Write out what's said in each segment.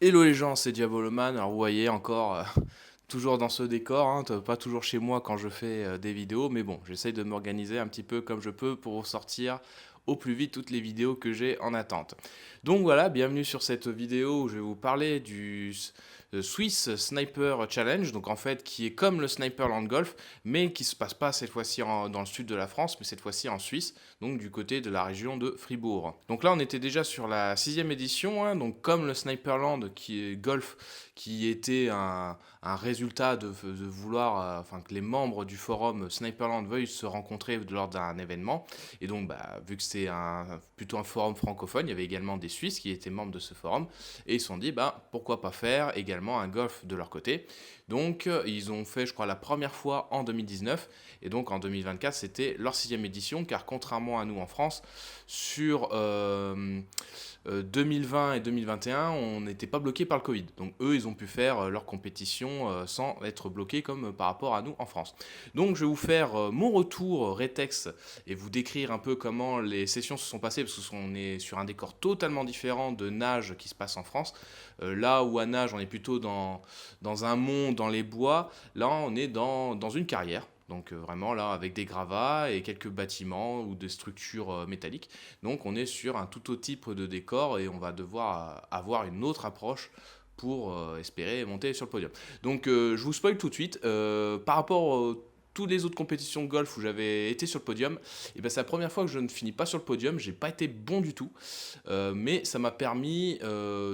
Hello les gens, c'est Diaboloman. Alors vous voyez encore, toujours dans ce décor, hein, pas toujours chez moi quand je fais des vidéos, mais bon, j'essaye de m'organiser un petit peu comme je peux pour vous sortir au plus vite toutes les vidéos que j'ai en attente. Donc voilà, bienvenue sur cette vidéo où je vais vous parler du Swiss Sniper Challenge, donc en fait qui est comme le Sniper Land Golf, mais qui se passe pas cette fois-ci dans le sud de la France, mais cette fois-ci en Suisse, donc du côté de la région de Fribourg. Donc là on était déjà sur la 6e édition, hein, donc comme le Sniperland qui est golf, qui était un résultat de vouloir, enfin que les membres du forum Sniperland veuillent se rencontrer lors d'un événement. Et donc, vu que c'est plutôt un forum francophone, il y avait également des Suisses qui étaient membres de ce forum. Et ils se sont dit, pourquoi pas faire également un golf de leur côté. Donc, ils ont fait, je crois, la première fois en 2019. Et donc, en 2024, c'était leur 6e édition, car contrairement à nous en France, sur 2020 et 2021, on n'était pas bloqué par le Covid. Donc eux, ils ont pu faire leur compétition sans être bloqués comme par rapport à nous en France. Donc je vais vous faire mon retour rétex et vous décrire un peu comment les sessions se sont passées, parce qu'on est sur un décor totalement différent de nage qui se passe en France. Là où à nage, on est plutôt dans un mont, dans les bois, là on est dans une carrière. Donc vraiment là avec des gravats et quelques bâtiments ou des structures métalliques. Donc on est sur un tout autre type de décor et on va devoir avoir une autre approche pour espérer monter sur le podium. Donc je vous spoil tout de suite. Par rapport à toutes les autres compétitions de golf où j'avais été sur le podium, et ben c'est la première fois que je ne finis pas sur le podium. J'ai pas été bon du tout, mais ça m'a permis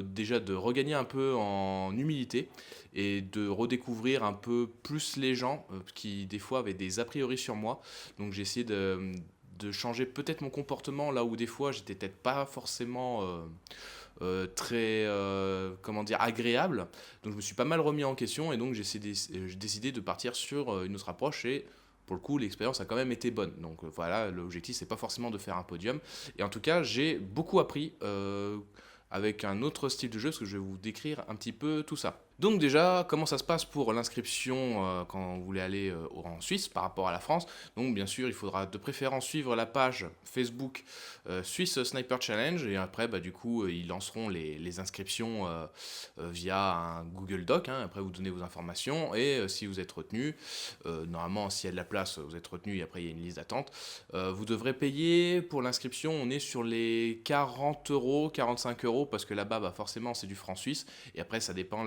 déjà de regagner un peu en humilité et de redécouvrir un peu plus les gens qui des fois avaient des a priori sur moi. Donc j'ai essayé de changer peut-être mon comportement là où des fois j'étais peut-être pas forcément très comment dire agréable. Donc je me suis pas mal remis en question et donc j'ai décidé de partir sur une autre approche et pour le coup, l'expérience a quand même été bonne. Donc voilà, l'objectif, c'est pas forcément de faire un podium. Et en tout cas, j'ai beaucoup appris avec un autre style de jeu, parce que je vais vous décrire un petit peu tout ça. Donc déjà, comment ça se passe pour l'inscription quand vous voulez aller en Suisse par rapport à la France? Donc bien sûr, il faudra de préférence suivre la page Facebook Swiss Sniper Challenge et après, du coup, ils lanceront les inscriptions via un Google Doc. Hein. Après, vous donnez vos informations et si vous êtes retenu, normalement, s'il y a de la place, vous êtes retenu et après, il y a une liste d'attente. Vous devrez payer pour l'inscription, on est sur les 40 euros, 45 euros parce que là-bas, forcément, c'est du franc suisse et après, ça dépend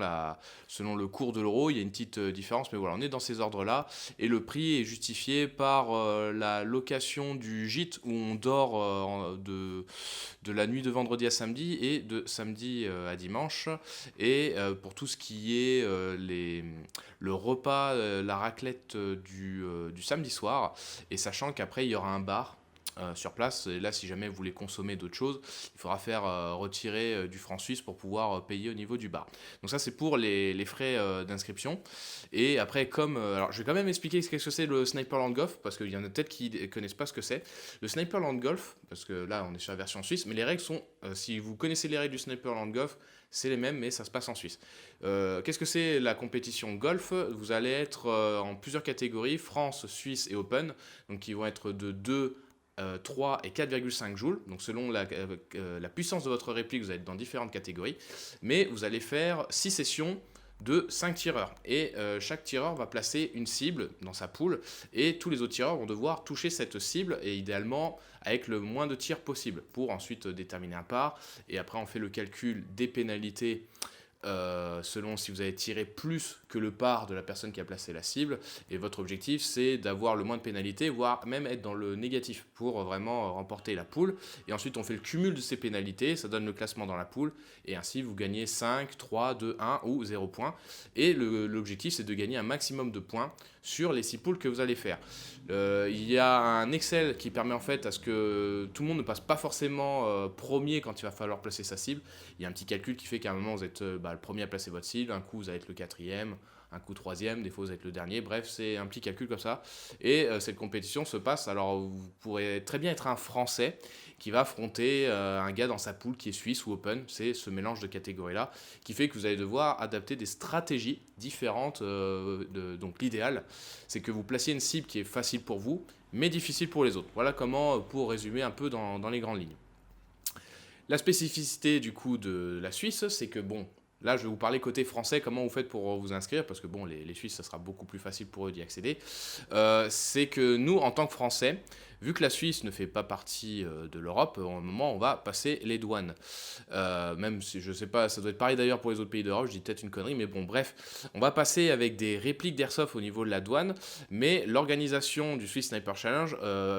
selon le cours de l'euro, il y a une petite différence, mais voilà, on est dans ces ordres-là. Et le prix est justifié par la location du gîte où on dort de la nuit de vendredi à samedi et de samedi à dimanche. Et pour tout ce qui est le repas, la raclette du samedi soir. Et sachant qu'après, il y aura un bar sur place. Et là, si jamais vous voulez consommer d'autres choses, il faudra faire retirer du franc suisse pour pouvoir payer au niveau du bar. Donc ça, c'est pour les frais d'inscription. Et après, alors, je vais quand même expliquer ce que c'est le Sniperland Golf, parce qu'il y en a peut-être qui ne connaissent pas ce que c'est. Le Sniperland Golf, parce que là, on est sur la version suisse, mais les règles sont, si vous connaissez les règles du Sniperland Golf, c'est les mêmes, mais ça se passe en Suisse. Qu'est-ce que c'est la compétition golf? Vous allez être en plusieurs catégories, France, Suisse et Open, donc qui vont être de 2 3 et 4,5 joules. Donc selon la puissance de votre réplique, vous allez être dans différentes catégories. Mais vous allez faire 6 sessions de 5 tireurs. Et chaque tireur va placer une cible dans sa poule. Et tous les autres tireurs vont devoir toucher cette cible, et idéalement avec le moins de tirs possible, pour ensuite déterminer un par. Et après on fait le calcul des pénalités selon si vous avez tiré plus que le par de la personne qui a placé la cible. Et votre objectif, c'est d'avoir le moins de pénalités, voire même être dans le négatif pour vraiment remporter la poule. Et ensuite, on fait le cumul de ces pénalités, ça donne le classement dans la poule. Et ainsi, vous gagnez 5, 3, 2, 1 ou 0 points. Et l'objectif, c'est de gagner un maximum de points sur les 6 poules que vous allez faire. Il y a un Excel qui permet en fait à ce que tout le monde ne passe pas forcément premier quand il va falloir placer sa cible. Il y a un petit calcul qui fait qu'à un moment vous êtes le premier à placer votre cible, un coup vous allez être le quatrième, un coup troisième, des fois vous êtes le dernier, bref c'est un petit calcul comme ça. Et cette compétition se passe, alors vous pourrez très bien être un Français qui va affronter un gars dans sa poule qui est suisse ou open, c'est ce mélange de catégories là qui fait que vous allez devoir adapter des stratégies différentes. Donc l'idéal c'est que vous placiez une cible qui est facile pour vous mais difficile pour les autres. Voilà comment pour résumer un peu dans les grandes lignes. La spécificité du coup de la Suisse, c'est que bon, Là, je vais vous parler côté français, comment vous faites pour vous inscrire, parce que bon, les Suisses, ça sera beaucoup plus facile pour eux d'y accéder. C'est que nous, en tant que Français, vu que la Suisse ne fait pas partie de l'Europe, au moment, on va passer les douanes. Même si je sais pas, ça doit être pareil d'ailleurs pour les autres pays d'Europe, je dis peut-être une connerie, mais bon, bref, on va passer avec des répliques d'airsoft au niveau de la douane, mais l'organisation du Swiss Sniper Challenge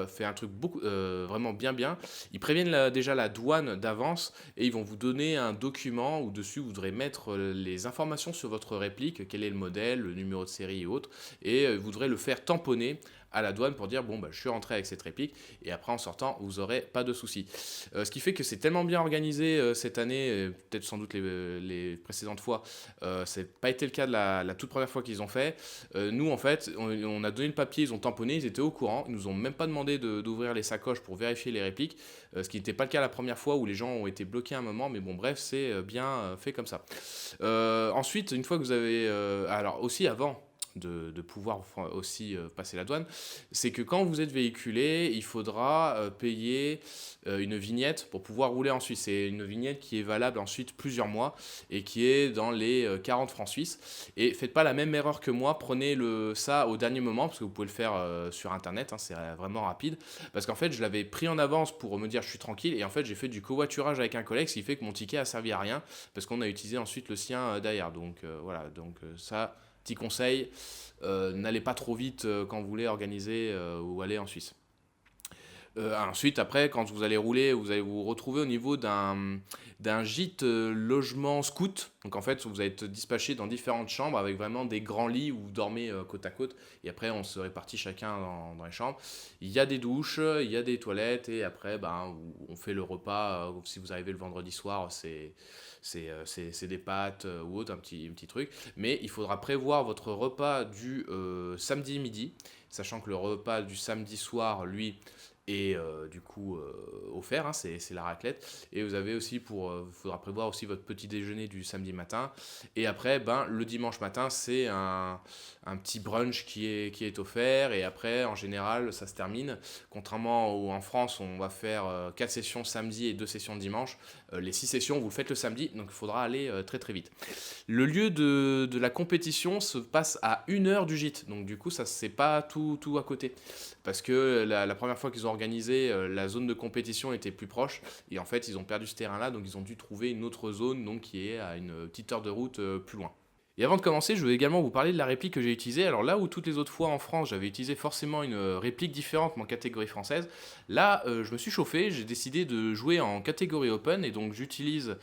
fait un truc vraiment bien. Ils préviennent déjà la douane d'avance et ils vont vous donner un document où dessus vous devrez mettre les informations sur votre réplique, quel est le modèle, le numéro de série et autres, et vous devrez le faire tamponner à la douane pour dire bon bah je suis rentré avec cette réplique et après en sortant vous aurez pas de soucis. Ce qui fait que c'est tellement bien organisé cette année, peut-être sans doute les précédentes fois, c'est pas été le cas de la toute première fois qu'ils ont fait. Nous en fait on a donné le papier, ils ont tamponné, ils étaient au courant, ils nous ont même pas demandé d'ouvrir les sacoches pour vérifier les répliques, ce qui n'était pas le cas la première fois où les gens ont été bloqués un moment, mais bon bref c'est bien fait comme ça. Ensuite une fois que vous avez alors aussi avant de pouvoir aussi passer la douane, c'est que quand vous êtes véhiculé, il faudra payer une vignette pour pouvoir rouler en Suisse. C'est une vignette qui est valable ensuite plusieurs mois et qui est dans les 40 francs suisses. Et faites pas la même erreur que moi, prenez ça au dernier moment, parce que vous pouvez le faire sur internet, hein, c'est vraiment rapide. Parce qu'en fait, je l'avais pris en avance pour me dire je suis tranquille, et en fait, j'ai fait du covoiturage avec un collègue, ce qui fait que mon ticket a servi à rien, parce qu'on a utilisé ensuite le sien derrière. Donc voilà, donc ça... Petit conseil, n'allez pas trop vite quand vous voulez organiser ou aller en Suisse. Ensuite, après, quand vous allez rouler, vous allez vous retrouver au niveau d'un gîte logement scout. Donc en fait, vous allez être dispatché dans différentes chambres avec vraiment des grands lits où vous dormez côte à côte. Et après, on se répartit chacun dans les chambres. Il y a des douches, il y a des toilettes. Et après, on fait le repas. Si vous arrivez le vendredi soir, c'est des pâtes ou autre, un petit truc. Mais il faudra prévoir votre repas du samedi midi. Sachant que le repas du samedi soir, lui... et du coup offert, hein, c'est la raclette. Et vous avez aussi faudra prévoir aussi votre petit déjeuner du samedi matin. Et après, le dimanche matin, c'est un petit brunch qui est offert. Et après, en général, ça se termine. Contrairement en France, on va faire 4 sessions samedi et 2 sessions dimanche. Les 6 sessions, vous le faites le samedi, donc il faudra aller très vite. Le lieu de la compétition se passe à 1 heure du gîte. Donc du coup, ça c'est pas tout à côté. Parce que la première fois qu'ils ont organisé, la zone de compétition était plus proche. Et en fait, ils ont perdu ce terrain-là, donc ils ont dû trouver une autre zone donc, qui est à une petite heure de route plus loin. Et avant de commencer, je veux également vous parler de la réplique que j'ai utilisée. Alors là où toutes les autres fois en France, j'avais utilisé forcément une réplique différente, mais en catégorie française, là, je me suis chauffé, j'ai décidé de jouer en catégorie open, et donc j'utilise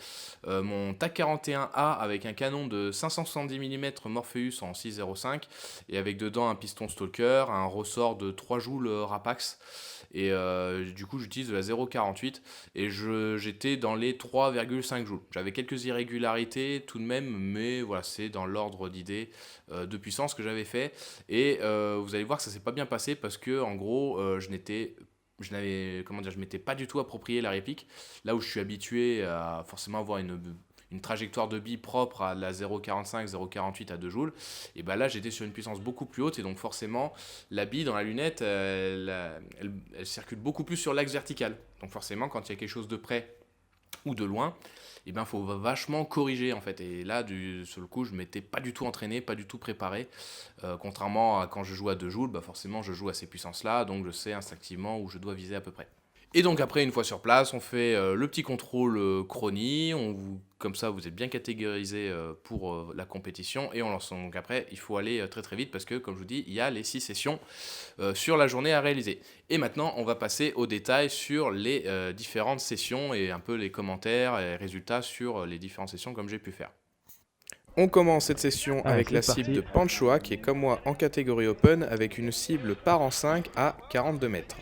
mon TAC 41A avec un canon de 570 mm Morpheus en 6,05, et avec dedans un piston Stalker, un ressort de 3 joules Rapax, et du coup j'utilise de la 0,48 et j'étais dans les 3,5 joules. J'avais quelques irrégularités tout de même, mais voilà, c'est dans l'ordre d'idée de puissance que j'avais fait. Et vous allez voir que ça s'est pas bien passé parce que en gros je m'étais pas du tout approprié la réplique. Là où je suis habitué à forcément avoir une trajectoire de bille propre à la 0,45, 0,48 à 2 joules, et là j'étais sur une puissance beaucoup plus haute, et donc forcément la bille dans la lunette elle circule beaucoup plus sur l'axe vertical. Donc forcément quand il y a quelque chose de près ou de loin, il faut vachement corriger en fait. Et là sur le coup je m'étais pas du tout entraîné, pas du tout préparé, contrairement à quand je joue à 2 joules, forcément je joue à ces puissances là, donc je sais instinctivement où je dois viser à peu près. Et donc après, une fois sur place, on fait le petit contrôle chronie, comme ça vous êtes bien catégorisé pour la compétition, et on lance. Donc après, il faut aller très vite parce que, comme je vous dis, il y a les 6 sessions sur la journée à réaliser. Et maintenant, on va passer aux détails sur les différentes sessions et un peu les commentaires et résultats sur les différentes sessions comme j'ai pu faire. On commence cette session avec la cible de Panchoa qui est comme moi en catégorie open avec une cible par en 5 à 42 mètres.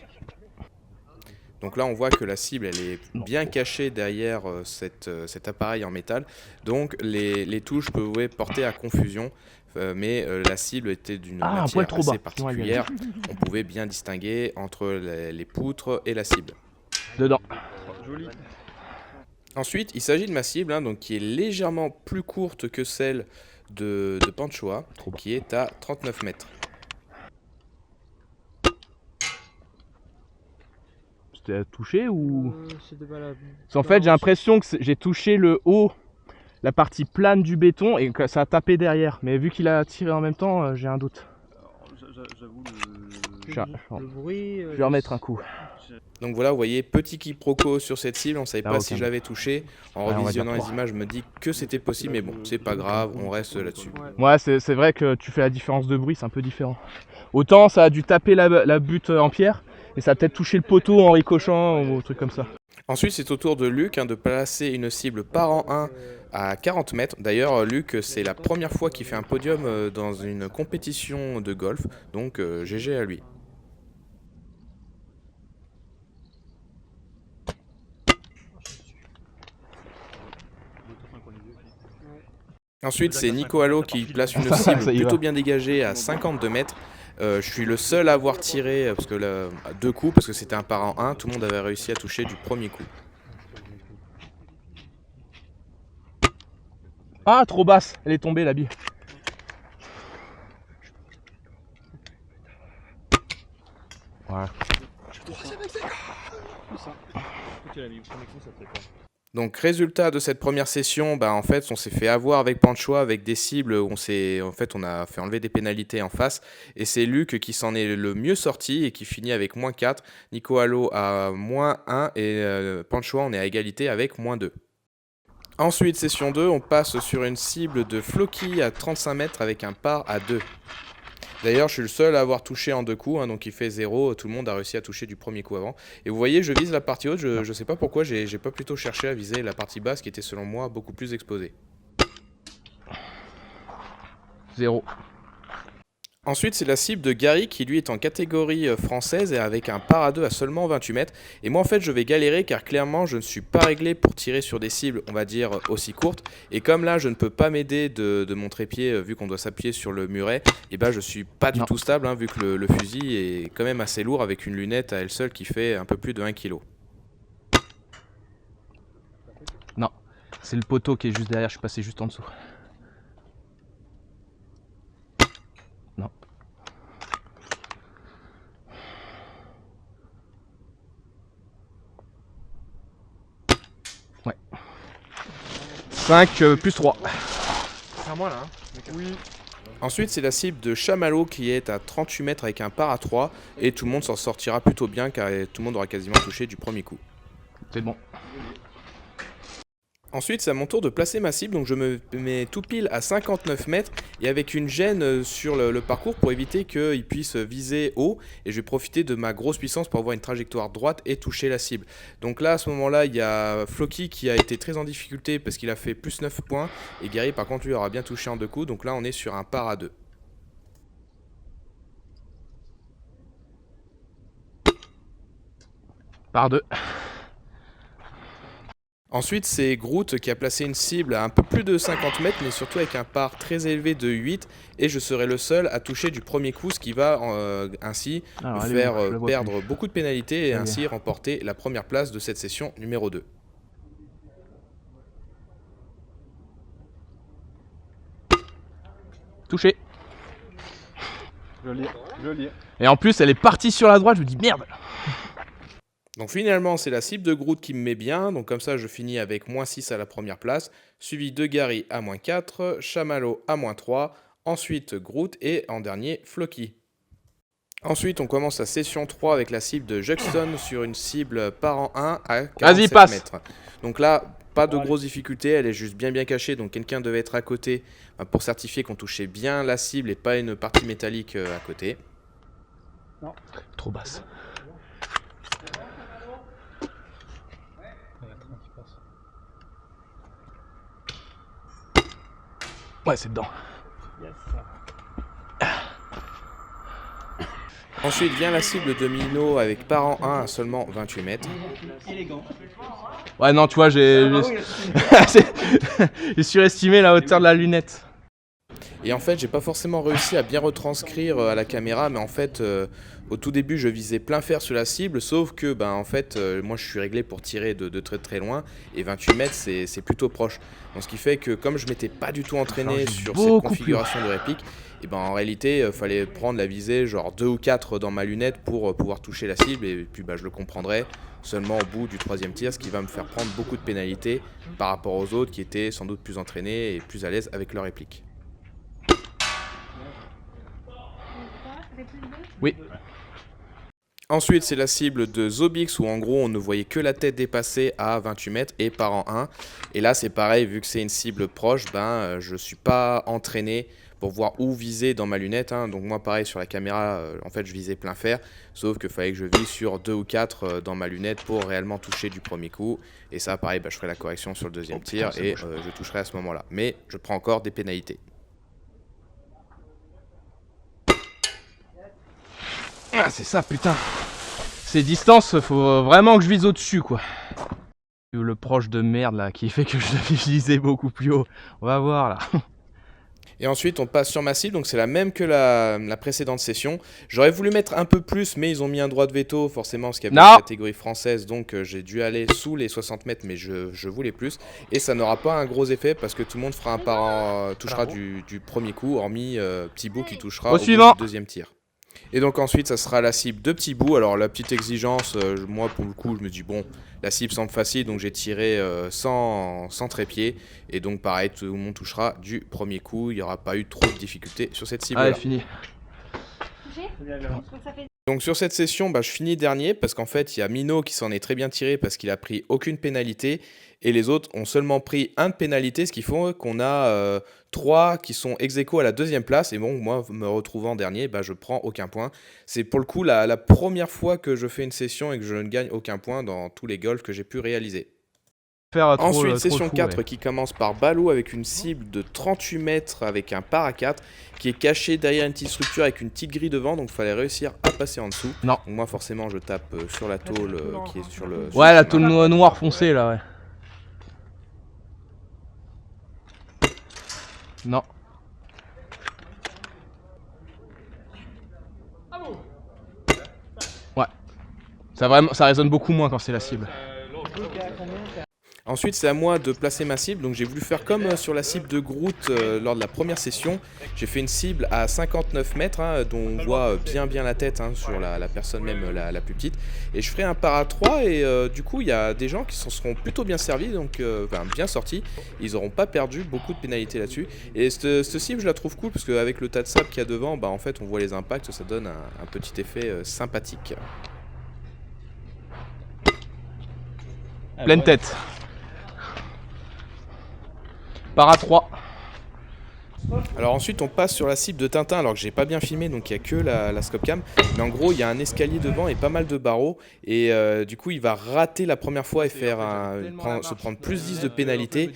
Donc là, on voit que la cible, elle est bien cachée derrière cet appareil en métal. Donc les touches pouvaient porter à confusion, mais la cible était d'une matière assez particulière. On pouvait bien distinguer entre les poutres et la cible. Dedans. Joli. Ensuite, il s'agit de ma cible, donc, qui est légèrement plus courte que celle de Panchoa, qui est à 39 mètres. C'était touché ou C'était pas la... Parce qu'en fait, j'ai l'impression que j'ai touché le haut la partie plane du béton et que ça a tapé derrière. Mais vu qu'il a tiré en même temps, j'ai un doute. J'avoue, Le bruit. Je vais remettre un coup. Donc voilà, vous voyez, petit quiproquo sur cette cible, on ne savait Ah, pas ok. si je l'avais touché. En Ouais, on va revisionnant dire les trois. images, je me dis que c'était possible, mais bon, c'est pas grave, on reste là-dessus. Ouais, c'est vrai que tu fais la différence de bruit, c'est un peu différent. Autant ça a dû taper la butte en pierre, et ça a peut-être touché le poteau en ricochant ou un truc comme ça. Ensuite, c'est au tour de Luc de placer une cible par an 1 à 40 mètres. D'ailleurs, Luc, c'est la première fois qu'il fait un podium dans une compétition de golf, donc GG à lui. Ensuite, c'est Nico Allo qui place une cible Ça y plutôt va. bien dégagée à 52 mètres. Je suis le seul à avoir tiré parce que à 2 coups, parce que c'était un par an 1. Tout le monde avait réussi à toucher du premier coup. Ah, trop basse, elle est tombée la bille. Voilà. Donc résultat de cette première session, bah, en fait on s'est fait avoir avec Panchois avec des cibles où on a fait enlever des pénalités en face et c'est Luc qui s'en est le mieux sorti et qui finit avec -4, Nico Allo à -1 et Panchois on est à égalité avec -2. Ensuite session 2, on passe sur une cible de Floki à 35 mètres avec un par à 2. D'ailleurs, je suis le seul à avoir touché en 2 coups, donc il fait 0. Tout le monde a réussi à toucher du premier coup avant. Et vous voyez, je vise la partie haute. Je sais pas pourquoi, j'ai pas plutôt cherché à viser la partie basse qui était selon moi beaucoup plus exposée. 0. Ensuite, c'est la cible de Gary qui lui est en catégorie française et avec un par à 2 à seulement 28 mètres. Et moi en fait je vais galérer car clairement je ne suis pas réglé pour tirer sur des cibles on va dire aussi courtes. Et comme là je ne peux pas m'aider de mon trépied vu qu'on doit s'appuyer sur le muret, et ben je suis pas du tout stable vu que le fusil est quand même assez lourd avec une lunette à elle seule qui fait un peu plus de 1 kg. Non, c'est le poteau qui est juste derrière, je suis passé juste en dessous. Non. Ouais. 5 plus 3. C'est à moi là. Hein. Oui. Ensuite, c'est la cible de Chamallow qui est à 38 mètres avec un par à 3 et tout le monde s'en sortira plutôt bien car tout le monde aura quasiment touché du premier coup. C'est bon. Ensuite, c'est à mon tour de placer ma cible, donc je me mets tout pile à 59 mètres et avec une gêne sur le parcours pour éviter qu'il puisse viser haut et je vais profiter de ma grosse puissance pour avoir une trajectoire droite et toucher la cible. Donc là, à ce moment-là, il y a Floki qui a été très en difficulté parce qu'il a fait plus 9 points et Gary, par contre, lui aura bien touché en 2 coups, donc là, on est sur un par à 2. Par 2. Ensuite, c'est Groot qui a placé une cible à un peu plus de 50 mètres, mais surtout avec un par très élevé de 8. Et je serai le seul à toucher du premier coup, ce qui va ainsi me faire perdre beaucoup de pénalités et ainsi remporter la première place de cette session numéro 2. Touché. Joli. Et en plus, elle est partie sur la droite, je me dis merde. Donc finalement, c'est la cible de Groot qui me met bien. Donc comme ça, je finis avec -6 à la première place, suivi de Gary à -4, Chamallow à -3, ensuite Groot et en dernier Floki. Ensuite, on commence la session 3 avec la cible de Juxton sur une cible par an 1 à 47 mètres. Donc là, pas de grosses difficultés, elle est juste bien cachée, donc quelqu'un devait être à côté pour certifier qu'on touchait bien la cible et pas une partie métallique à côté. Non, trop basse. Ouais, c'est dedans. Yes. Ensuite vient la cible de Mino avec par an 1 à seulement 28 mètres. Ouais, non, tu vois, j'ai surestimé la hauteur de la lunette. Et en fait, j'ai pas forcément réussi à bien retranscrire à la caméra, mais en fait, au tout début, je visais plein fer sur la cible, sauf que, en fait, moi, je suis réglé pour tirer de très loin, et 28 mètres, c'est plutôt proche. Donc, ce qui fait que, comme je m'étais pas du tout entraîné sur cette configuration de réplique, et ben en réalité, il fallait prendre la visée genre 2 ou 4 dans ma lunette pour pouvoir toucher la cible, et puis bah, je le comprendrai seulement au bout du 3e tir, ce qui va me faire prendre beaucoup de pénalités par rapport aux autres qui étaient sans doute plus entraînés et plus à l'aise avec leur réplique. Oui. Ensuite, c'est la cible de Zobix où en gros on ne voyait que la tête dépasser à 28 mètres et par en 1. Et là c'est pareil, vu que c'est une cible proche, je suis pas entraîné pour voir où viser dans ma lunette. Donc moi pareil sur la caméra, en fait je visais plein fer, sauf qu'il fallait que je vise sur 2 ou 4 dans ma lunette pour réellement toucher du premier coup. Et ça pareil, je ferai la correction sur le 2e tir et je toucherai à ce moment-là. Mais je prends encore des pénalités. Ah, c'est ça, putain. Ces distances, faut vraiment que je vise au-dessus, quoi. Le proche de merde, là, qui fait que je devais viser beaucoup plus haut. On va voir, là. Et ensuite, on passe sur ma cible, donc c'est la même que la précédente session. J'aurais voulu mettre un peu plus, mais ils ont mis un droit de veto, forcément, parce qu'il y avait une catégorie française, donc j'ai dû aller sous les 60 mètres, mais je voulais plus. Et ça n'aura pas un gros effet, parce que tout le monde fera touchera du premier coup, hormis Petit Bout qui touchera au bout du 2e tir. Et donc ensuite ça sera la cible de Petit Bout. Alors la petite exigence, moi pour le coup je me dis bon, la cible semble facile, donc j'ai tiré sans trépied. Et donc pareil, tout le monde touchera du premier coup, il n'y aura pas eu trop de difficultés sur cette cible là. Allez, fini. Donc sur cette session, je finis dernier parce qu'en fait il y a Mino qui s'en est très bien tiré parce qu'il a pris aucune pénalité. Et les autres ont seulement pris 1 de pénalité, ce qui fait qu'on a 3 qui sont ex-aequo à la 2e place. Et bon, moi, me retrouvant dernier, je prends aucun point. C'est pour le coup la première fois que je fais une session et que je ne gagne aucun point dans tous les golfs que j'ai pu réaliser. Ensuite, session 4 qui commence par Balou avec une cible de 38 mètres avec un par à 4 qui est caché derrière une petite structure avec une petite grille devant, donc il fallait réussir à passer en dessous. Non. Donc moi, forcément, je tape sur la tôle qui est sur le... Ouais, la tôle noire foncée là, ouais. Non. Ouais. Ça résonne beaucoup moins quand c'est la cible. Ensuite, c'est à moi de placer ma cible. Donc j'ai voulu faire comme sur la cible de Groot lors de la première session. J'ai fait une cible à 59 mètres, dont on voit bien la tête sur la personne même la plus petite. Et je ferai un par à 3 et du coup, il y a des gens qui s'en seront plutôt bien servis, donc bien sortis. Ils n'auront pas perdu beaucoup de pénalités là-dessus. Et cette cible, je la trouve cool parce qu'avec le tas de sable qu'il y a devant, en fait, on voit les impacts, ça donne un petit effet sympathique. Pleine tête. Par à 3. Alors ensuite on passe sur la cible de Tintin, alors que j'ai pas bien filmé, donc il n'y a que la scope cam. Mais en gros il y a un escalier devant et pas mal de barreaux. Et du coup il va rater la première fois et se prendre plus 10 de pénalité.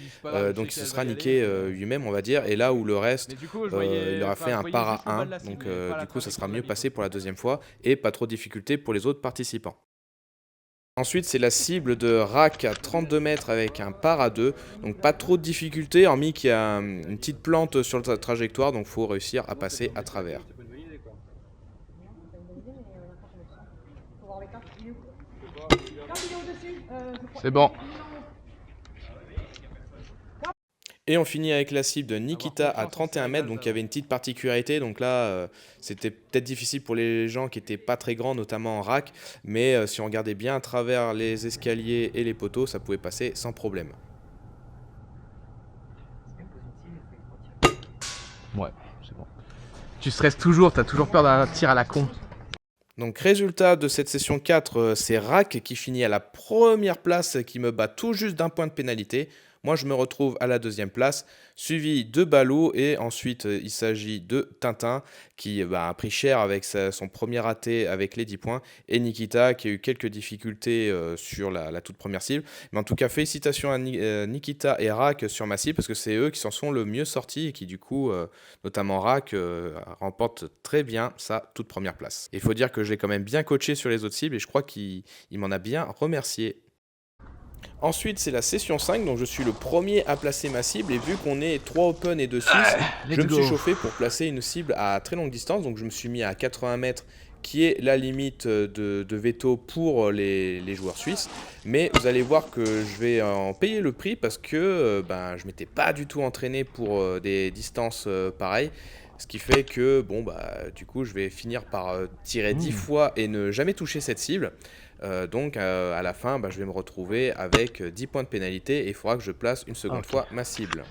Donc il se sera niqué lui-même on va dire. Et là où le reste il aura fait un par à 1. Donc du coup ça sera mieux passé pour la 2e fois. Et pas trop de difficultés pour les autres participants. Ensuite, c'est la cible de Rack à 32 mètres avec un par à 2. Donc pas trop de difficultés, hormis qu'il y a une petite plante sur la trajectoire, donc il faut réussir à passer à travers. C'est bon. Et on finit avec la cible de Nikita à 31 mètres, donc il y avait une petite particularité, donc là c'était peut-être difficile pour les gens qui n'étaient pas très grands, notamment en rack, mais si on regardait bien à travers les escaliers et les poteaux, ça pouvait passer sans problème. Ouais, c'est bon. Tu stresses toujours, t'as toujours peur d'un tir à la con. Donc résultat de cette session 4, c'est Rack qui finit à la première place, qui me bat tout juste d'un point de pénalité. Moi je me retrouve à la 2e place, suivi de Balou, et ensuite il s'agit de Tintin qui a pris cher avec son premier raté avec les 10 points, et Nikita qui a eu quelques difficultés sur la toute première cible. Mais en tout cas félicitations à Nikita et Rack sur ma cible parce que c'est eux qui s'en sont le mieux sortis et qui du coup, notamment Rack, remporte très bien sa toute première place. Il faut dire que j'ai quand même bien coaché sur les autres cibles et je crois qu'il m'en a bien remercié. Ensuite, c'est la session 5, donc je suis le premier à placer ma cible, et vu qu'on est 3 open et 2 suisses, je me suis chauffé pour placer une cible à très longue distance, donc je me suis mis à 80 mètres, qui est la limite de veto pour les joueurs suisses. Mais vous allez voir que je vais en payer le prix parce que je m'étais pas du tout entraîné pour des distances pareilles. Ce qui fait que, bon, bah, du coup, je vais finir par tirer 10 fois et ne jamais toucher cette cible. Donc, à la fin, bah, je vais me retrouver avec 10 points de pénalité et il faudra que je place une seconde fois ma cible.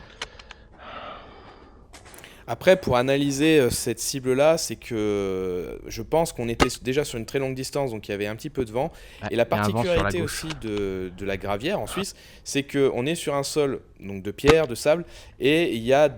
Après, pour analyser cette cible-là, c'est que je pense qu'on était déjà sur une très longue distance, donc il y avait un petit peu de vent. Ouais, Et la il y a un vent sur la particularité gauche. aussi de la gravière en Suisse, c'est qu'on est sur un sol donc de pierre, de sable, et il y a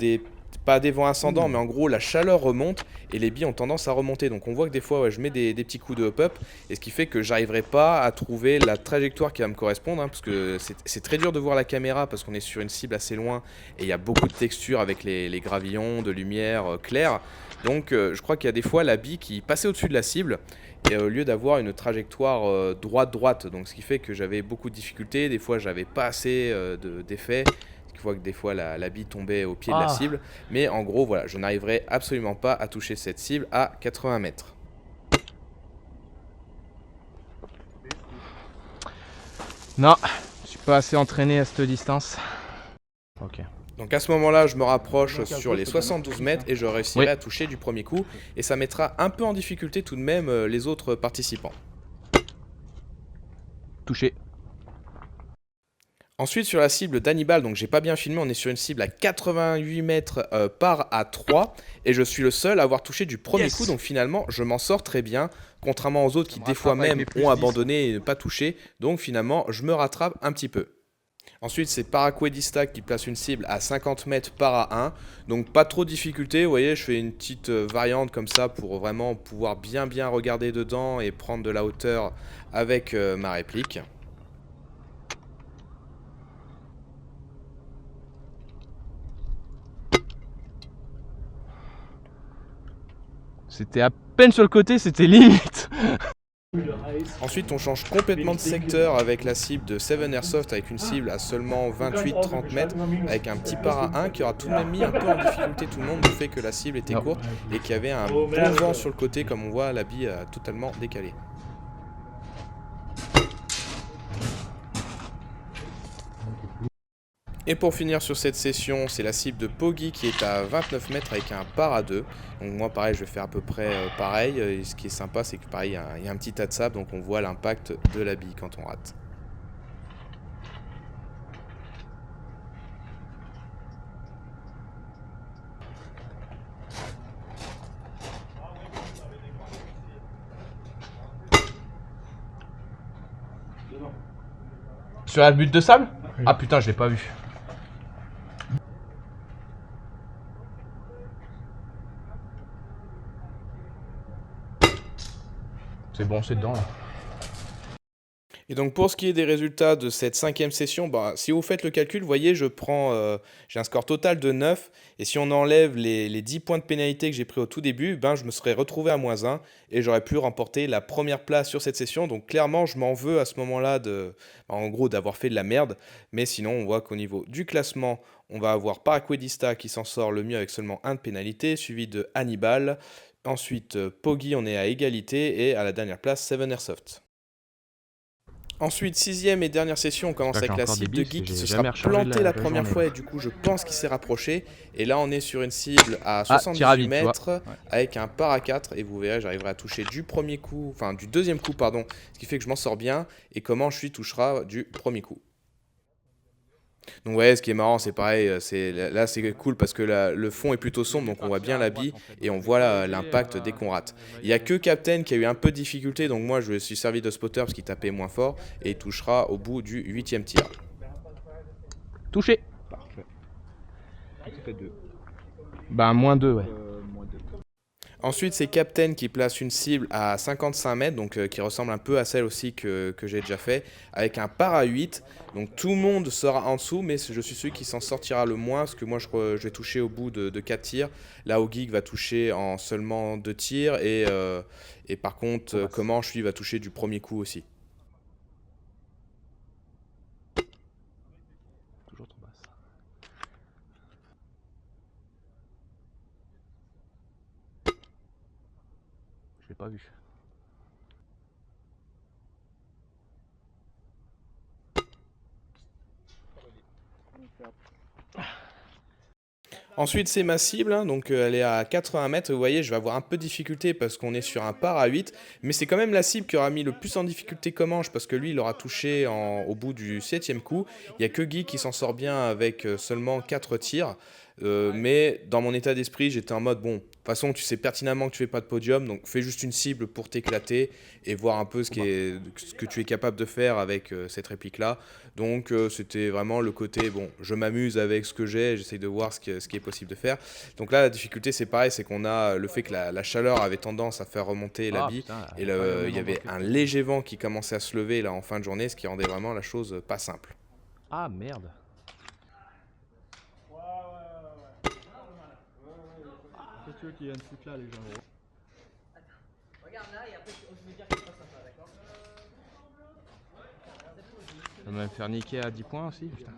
pas des vents ascendants, mais en gros la chaleur remonte et les billes ont tendance à remonter. Donc on voit que des fois, ouais, je mets des petits coups de hop-up, et ce qui fait que j'arriverai pas à trouver la trajectoire qui va me correspondre, hein, parce que c'est très dur de voir la caméra, parce qu'on est sur une cible assez loin, et il y a beaucoup de textures avec les gravillons, de lumière claire. Donc je crois qu'il y a des fois la bille qui passait au-dessus de la cible, et au lieu d'avoir une trajectoire droite-droite, donc ce qui fait que j'avais beaucoup de difficultés, des fois j'avais pas assez d'effets, ce qui fait que des fois la bille tombait au pied de la cible, mais en gros voilà, je n'arriverai absolument pas à toucher cette cible à 80 mètres. Non, je suis pas assez entraîné à cette distance. Ok. Donc à ce moment-là, je me rapproche sur les 72 mètres et je réussirai Oui. à toucher du premier coup, et ça mettra un peu en difficulté tout de même les autres participants. Touché. Ensuite sur la cible d'Hannibal, donc j'ai pas bien filmé, on est sur une cible à 88 mètres par à 3, et je suis le seul à avoir touché du premier coup, donc finalement je m'en sors très bien, contrairement aux autres qui des fois même ont abandonné et ne pas touché, donc finalement je me rattrape un petit peu. Ensuite c'est Paraquedista qui place une cible à 50 mètres par à 1, donc pas trop de difficulté, vous voyez je fais une petite variante comme ça pour vraiment pouvoir bien regarder dedans et prendre de la hauteur avec ma réplique. C'était à peine sur le côté, c'était limite. Ensuite, on change complètement de secteur avec la cible de 7 Airsoft, avec une cible à seulement 28-30 mètres, avec un petit par à 1 qui aura tout de même mis un peu en difficulté tout le monde du fait que la cible était courte et qu'il y avait un bon vent sur le côté, comme on voit, la bille a totalement décalé. Et pour finir sur cette session, c'est la cible de Poggy qui est à 29 mètres avec un par à 2. Donc moi pareil, je vais faire à peu près pareil. Et ce qui est sympa, c'est que pareil, il y a un petit tas de sable, donc on voit l'impact de la bille quand on rate. Sur la butte de sable? Ah putain, je l'ai pas vu. C'est bon, c'est dedans là. Et donc pour ce qui est des résultats de cette 5e session, bah, si vous faites le calcul, vous voyez, j'ai un score total de 9. Et si on enlève les 10 points de pénalité que j'ai pris au tout début, ben, je me serais retrouvé à -1 et j'aurais pu remporter la première place sur cette session. Donc clairement, je m'en veux à ce moment-là en gros d'avoir fait de la merde. Mais sinon, on voit qu'au niveau du classement, on va avoir Paraquedista qui s'en sort le mieux avec seulement 1 de pénalité, suivi de Hannibal. Ensuite, Poggy, on est à égalité, et à la dernière place, 7 Airsoft. Ensuite, 6e et dernière session, on commence avec la cible de Geek qui se sera planté la première fois et du coup je pense qu'il s'est rapproché. Et là on est sur une cible à 78 mètres avec un par à 4 et vous verrez j'arriverai à toucher du premier coup, enfin du deuxième coup pardon, ce qui fait que je m'en sors bien et comment je suis touchera du premier coup. Donc ouais, ce qui est marrant, c'est pareil, là c'est cool parce que le fond est plutôt sombre, donc on voit bien la bille et on voit l'impact dès qu'on rate. Il n'y a que Captain qui a eu un peu de difficulté, donc moi je me suis servi de spotter parce qu'il tapait moins fort et il touchera au bout du 8e tir. Touché. Parfait. Ça fait 2. Bah, -2, ouais. Moins 2. Ensuite, c'est Captain qui place une cible à 55 mètres, donc qui ressemble un peu à celle aussi que j'ai déjà fait, avec un par à 8. Donc tout le monde sera en dessous, mais je suis celui qui s'en sortira le moins, parce que moi je vais toucher au bout de 4 tirs. Là où Geek va toucher en seulement 2 tirs, et par contre, Comanche lui va toucher du premier coup aussi. Toujours trop basse. Je l'ai pas vu. Ensuite, c'est ma cible, hein, donc elle est à 80 mètres. Vous voyez, je vais avoir un peu de difficulté parce qu'on est sur un par à 8, mais c'est quand même la cible qui aura mis le plus en difficulté Comanche parce que lui, il aura touché au bout du septième coup. Il n'y a que Guy qui s'en sort bien avec seulement 4 tirs. Mais dans mon état d'esprit, j'étais en mode bon, de toute façon, tu sais pertinemment que tu fais pas de podium, donc fais juste une cible pour t'éclater et voir un peu ce que tu es capable de faire avec cette réplique-là. Donc c'était vraiment le côté, bon, je m'amuse avec ce que j'ai, j'essaye de voir ce qui est possible de faire. Donc là, la difficulté, c'est pareil, c'est qu'on a le fait que la chaleur avait tendance à faire remonter la Ah bille, putain, et pas le il même y endroit avait que un prévu. léger vent qui commençait à se lever là en fin de journée, ce qui rendait vraiment la chose pas simple. Ah merde. Qu'est-ce que tu veux qu'ils viennent foutre là, les gens, gros? Ça va me faire niquer à 10 points aussi, putain.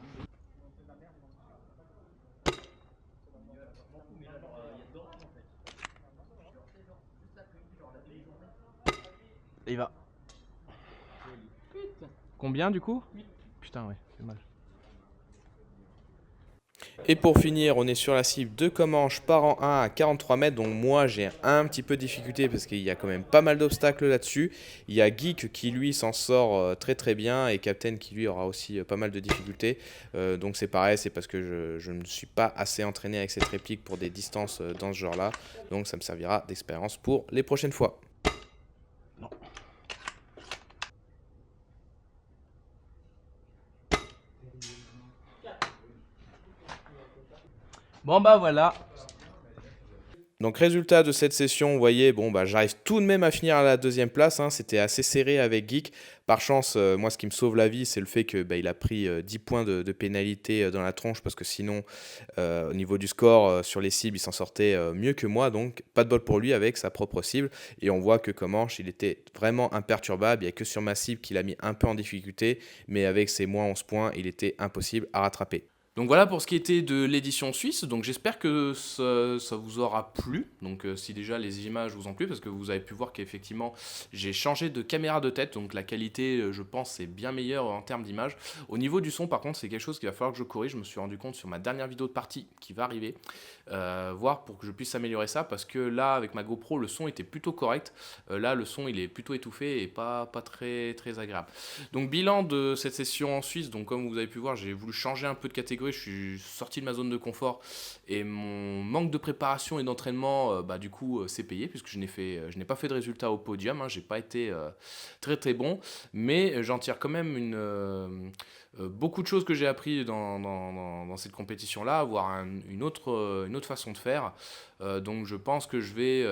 Et il va. Combien du coup? Putain, ouais, c'est mal. Et pour finir, on est sur la cible de Comanche par an 1 à 43 mètres. Donc moi, j'ai un petit peu de difficulté parce qu'il y a quand même pas mal d'obstacles là-dessus. Il y a Geek qui lui s'en sort très très bien et Captain qui lui aura aussi pas mal de difficultés. Donc c'est pareil, c'est parce que je ne suis pas assez entraîné avec cette réplique pour des distances dans ce genre-là. Donc ça me servira d'expérience pour les prochaines fois. Bon bah voilà. Donc résultat de cette session, vous voyez, bon bah j'arrive tout de même à finir à la deuxième place, hein. C'était assez serré avec Geek. Par chance, moi ce qui me sauve la vie, c'est le fait que bah, il a pris 10 points de pénalité dans la tronche parce que sinon, au niveau du score sur les cibles, il s'en sortait mieux que moi. Donc pas de bol pour lui avec sa propre cible. Et on voit que Comanche, il était vraiment imperturbable. Il n'y a que sur ma cible qu'il a mis un peu en difficulté, mais avec ses moins 11 points, il était impossible à rattraper. Donc voilà pour ce qui était de l'édition suisse. Donc j'espère que ça vous aura plu. Donc si déjà les images vous ont plu, parce que vous avez pu voir qu'effectivement j'ai changé de caméra de tête. Donc la qualité, je pense, est bien meilleure en termes d'image. Au niveau du son, par contre, c'est quelque chose qu'il va falloir que je corrige. Je me suis rendu compte sur ma dernière vidéo de partie qui va arriver. Voir pour que je puisse améliorer ça. Parce que là, avec ma GoPro, le son était plutôt correct. Là, le son, il est plutôt étouffé et pas très, très agréable. Donc bilan de cette session en Suisse. Donc comme vous avez pu voir, j'ai voulu changer un peu de catégorie. Je suis sorti de ma zone de confort et mon manque de préparation et d'entraînement, bah, du coup, c'est payé puisque je n'ai pas fait de résultat au podium. Hein, j'ai pas été très très bon, mais j'en tire quand même beaucoup de choses que j'ai appris dans cette compétition-là, avoir une autre façon de faire. Donc je pense que je vais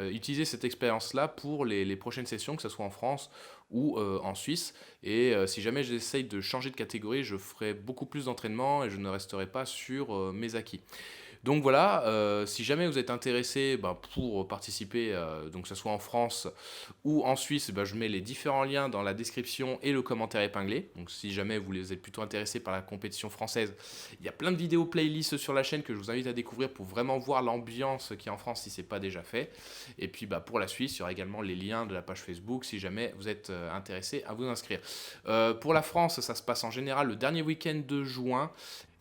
utiliser cette expérience-là pour les prochaines sessions, que ce soit en France ou en Suisse. Et si jamais j'essaye de changer de catégorie, je ferai beaucoup plus d'entraînement et je ne resterai pas sur mes acquis. Donc voilà, si jamais vous êtes intéressé pour participer, donc que ce soit en France ou en Suisse, je mets les différents liens dans la description et le commentaire épinglé. Donc si jamais vous êtes plutôt intéressé par la compétition française, il y a plein de vidéos playlists sur la chaîne que je vous invite à découvrir pour vraiment voir l'ambiance qu'il y a en France si ce n'est pas déjà fait. Et puis pour la Suisse, il y aura également les liens de la page Facebook si jamais vous êtes intéressé à vous inscrire. Pour la France, ça se passe en général le dernier week-end de juin.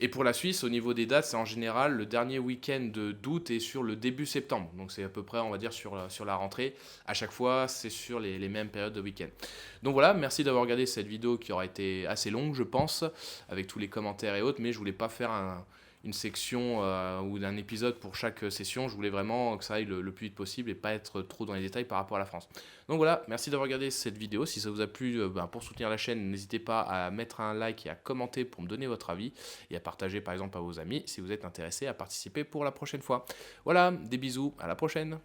Et pour la Suisse, au niveau des dates, c'est en général le dernier week-end d'août et sur le début septembre. Donc c'est à peu près, on va dire, sur la rentrée. À chaque fois, c'est sur les mêmes périodes de week-end. Donc voilà, merci d'avoir regardé cette vidéo qui aura été assez longue, je pense, avec tous les commentaires et autres. Mais je voulais pas faire une section ou un épisode pour chaque session. Je voulais vraiment que ça aille le plus vite possible et pas être trop dans les détails par rapport à la France. Donc voilà, merci d'avoir regardé cette vidéo. Si ça vous a plu, pour soutenir la chaîne, n'hésitez pas à mettre un like et à commenter pour me donner votre avis et à partager par exemple à vos amis si vous êtes intéressé à participer pour la prochaine fois. Voilà, des bisous, à la prochaine.